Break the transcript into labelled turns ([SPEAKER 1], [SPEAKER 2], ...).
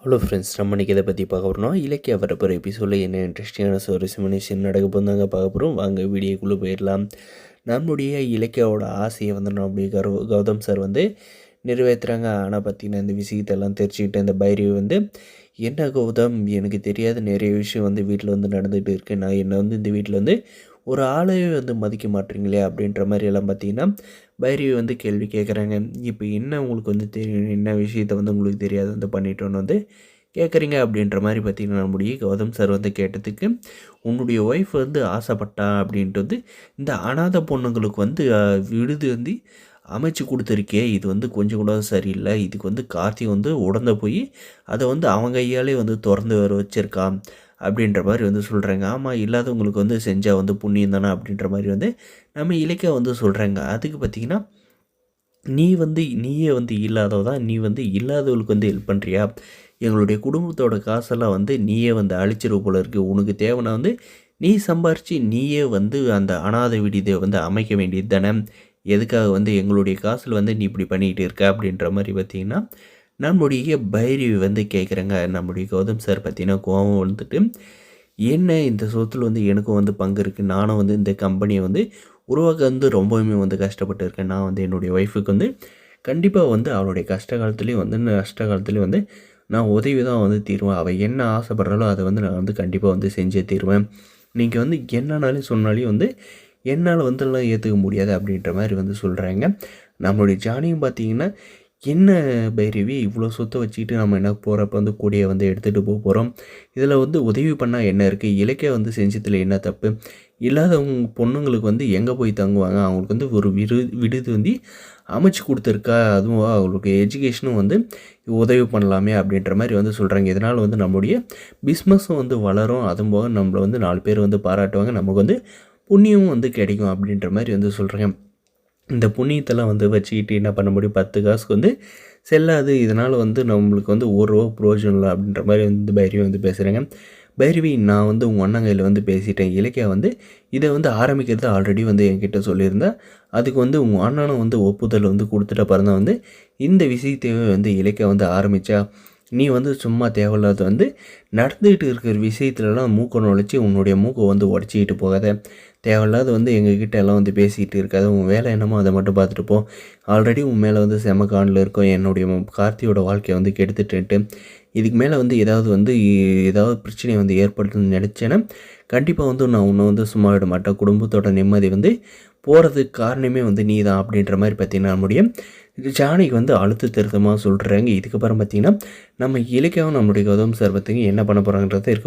[SPEAKER 1] Hello friends, நம்ம இன்றைக்கி இதை பற்றி பார்க்க போகிறோம். இலக்கிய வரப்போகிற எபிசோடில் என்ன இன்ட்ரெஸ்டிங்கான சுவாரஸ்யமான நடக்க போகிறாங்க பார்க்க போகிறோம். வாங்க வீடியோக்குள்ளே போயிடலாம். நம்முடைய இலக்கியாவோட ஆசையை வந்து நம்முடைய கௌதம் சார் வந்து நிறைவேற்றுறாங்க. ஆனால் பார்த்தீங்கன்னா இந்த விஷயத்தெல்லாம் தெரிஞ்சுக்கிட்ட இந்த பைரவி வந்து, என்ன கௌதம், எனக்கு தெரியாத நிறைய விஷயம் வந்து வீட்டில் வந்து நடந்துகிட்டு இருக்கு. நான் என்னை வந்து இந்த வீட்டில் வந்து ஒரு ஆளையே வந்து மதிக்க மாட்டீங்களே அப்படின்ற மாதிரி எல்லாம் பார்த்தீங்கன்னா பைரவி வந்து கேள்வி கேட்குறாங்க. இப்போ என்ன உங்களுக்கு வந்து தெரியும், என்ன விஷயத்த வந்து உங்களுக்கு தெரியாது வந்து பண்ணிட்டோன்னு வந்து கேட்குறீங்க அப்படின்ற மாதிரி பார்த்தீங்கன்னா நம்முடைய கௌதம் சார் வந்து கேட்டதுக்கு, உன்னுடைய ஒய்ஃப் வந்து ஆசைப்பட்டா அப்படின்ட்டு வந்து இந்த அனாதை பொண்ணுங்களுக்கு வந்து விடுதி வந்து அமைச்சு கொடுத்துருக்கே, இது வந்து கொஞ்சம் கூட சரியில்லை. இதுக்கு வந்து கார்த்திக் வந்து உடந்த போய் அதை வந்து அவங்க கையாலே வந்து திறந்து வர வச்சுருக்கான் அப்படின்ற மாதிரி வந்து சொல்கிறாங்க. ஆமாம், இல்லாதவங்களுக்கு வந்து செஞ்சால் வந்து புண்ணியம் தானே அப்படின்ற மாதிரி வந்து நம்ம இலக்கிய வந்து சொல்கிறாங்க. அதுக்கு பார்த்திங்கன்னா, நீயே வந்து இல்லாதவதான், நீ வந்து இல்லாதவங்களுக்கு வந்து ஹெல்ப் பண்ணுறியா? எங்களுடைய குடும்பத்தோட காசெல்லாம் வந்து நீயே வந்து அழிச்சிருவ போல இருக்குது. உனக்கு தேவைன்னா வந்து நீ சம்பாரித்து நீயே வந்து அந்த அனாதை விடுதியை வந்து அமைக்க வேண்டியது தானே. எதுக்காக வந்து எங்களுடைய காசில் வந்து நீ இப்படி பண்ணிக்கிட்டு இருக்க அப்படின்ற மாதிரி பார்த்திங்கன்னா நம்முடைய பைரவி வந்து கேட்குறாங்க. நம்முடைய கௌதம் சார் பார்த்திங்கன்னா கோவம் வந்துட்டு, என்ன இந்த சொத்தில் வந்து எனக்கும் வந்து பங்கு இருக்குது, நானும் வந்து இந்த கம்பெனியை வந்து உருவாக்க வந்து ரொம்பவுமே வந்து கஷ்டப்பட்டு இருக்கேன். நான் வந்து என்னுடைய ஒய்ஃபுக்கு வந்து கண்டிப்பாக வந்து அவளுடைய கஷ்ட காலத்துலேயும் வந்து நஷ்ட காலத்துலேயும் வந்து நான் உதவி தான் வந்து தீருவேன். அவள் என்ன ஆசைப்படுறாலோ அதை வந்து நான் வந்து கண்டிப்பாக வந்து செஞ்சே தீருவேன். நீங்கள் வந்து என்னன்னாலும் சொன்னாலையும் வந்து என்னால் வந்துலாம் ஏற்றுக்க முடியாது அப்படின்ற மாதிரி வந்து சொல்கிறாங்க. நம்மளுடைய ஜானியும் பார்த்திங்கன்னா, என்ன பைரவி, இவ்வளோ சொத்தை வச்சுக்கிட்டு நம்ம என்ன போகிறப்ப வந்து கூடையை வந்து எடுத்துகிட்டு போகிறோம். இதில் வந்து உதவி பண்ணால் என்ன இருக்குது, இலக்கிய வந்து செஞ்சதில் என்ன தப்பு, இல்லாதவங்க பொண்ணுங்களுக்கு வந்து எங்கே போய் தங்குவாங்க, அவங்களுக்கு வந்து ஒரு விடுதி வந்து அமைச்சு கொடுத்துருக்கா, அதுவும் அவங்களுக்கு எஜுகேஷனும் வந்து உதவி பண்ணலாமே அப்படின்ற மாதிரி வந்து சொல்கிறாங்க. இதனால் வந்து நம்மளுடைய பிஸ்னஸும் வந்து வளரும், அதுவும் போக நம்மளை வந்து 4 பேர் வந்து பாராட்டுவாங்க, நமக்கு வந்து புண்ணியமும் வந்து கிடைக்கும் அப்படின்ற மாதிரி வந்து சொல்கிறாங்க. இந்த புண்ணியத்தெல்லாம் வந்து வச்சுக்கிட்டு என்ன பண்ண முடியும், 10 காசுக்கு வந்து செல்லாது. இதனால் வந்து நம்மளுக்கு வந்து ரூபா பிரயோஜனம் இல்லை அப்படின்ற மாதிரி வந்து பைரவி வந்து பேசுகிறாங்க. பைரவி, நான் வந்து உங்கள் அண்ணன் கையில் வந்து பேசிட்டேன். இலக்கியா வந்து இதை வந்து ஆரம்பிக்கிறது ஆல்ரெடி வந்து என்கிட்ட சொல்லியிருந்தேன். அதுக்கு வந்து உங்கள் அண்ணனும் வந்து ஒப்புதல் வந்து கொடுத்துட்ட பிறந்தான் வந்து இந்த விஷயத்தையே வந்து இலக்கியா வந்து ஆரம்பித்தா. நீ வந்து சும்மா தேவையில்லாத வந்து நடந்துக்கிட்டு இருக்கிற விஷயத்துலலாம் மூக்கை நுழைச்சி உன்னுடைய மூக்கை வந்து உடச்சிக்கிட்டு போகாத. தேவையில்லாத வந்து எங்ககிட்ட எல்லாம் வந்து பேசிக்கிட்டு இருக்காது. உன் வேலை என்னமோ அதை மட்டும் பார்த்துட்டு போ. ஆல்ரெடி உன் மேலே வந்து செம காண்டில் இருக்கும். என்னுடைய கார்த்தியோட வாழ்க்கையை வந்து கெடுத்துட்டு இதுக்கு மேலே வந்து ஏதாவது பிரச்சனையை வந்து ஏற்படுத்துன்னு நினச்சேன்னா கண்டிப்பாக வந்து நான் உன்னை வந்து சும்மா விட மாட்டேன். குடும்பத்தோட நிம்மதி வந்து போகிறதுக்கு காரணமே வந்து நீ தான் அப்படின்ற மாதிரி பார்த்திங்கன்னா நம்முடைய ஜானிக்கு வந்து அழுத்த திருத்தமாக சொல்கிறாங்க. இதுக்கப்புறம் பார்த்திங்கன்னா நம்ம இலக்கியாவும் நம்மளுடைய கௌதம் சார் பார்த்திங்கன்னா என்ன பண்ண போகிறாங்கன்றதை இருக்குது.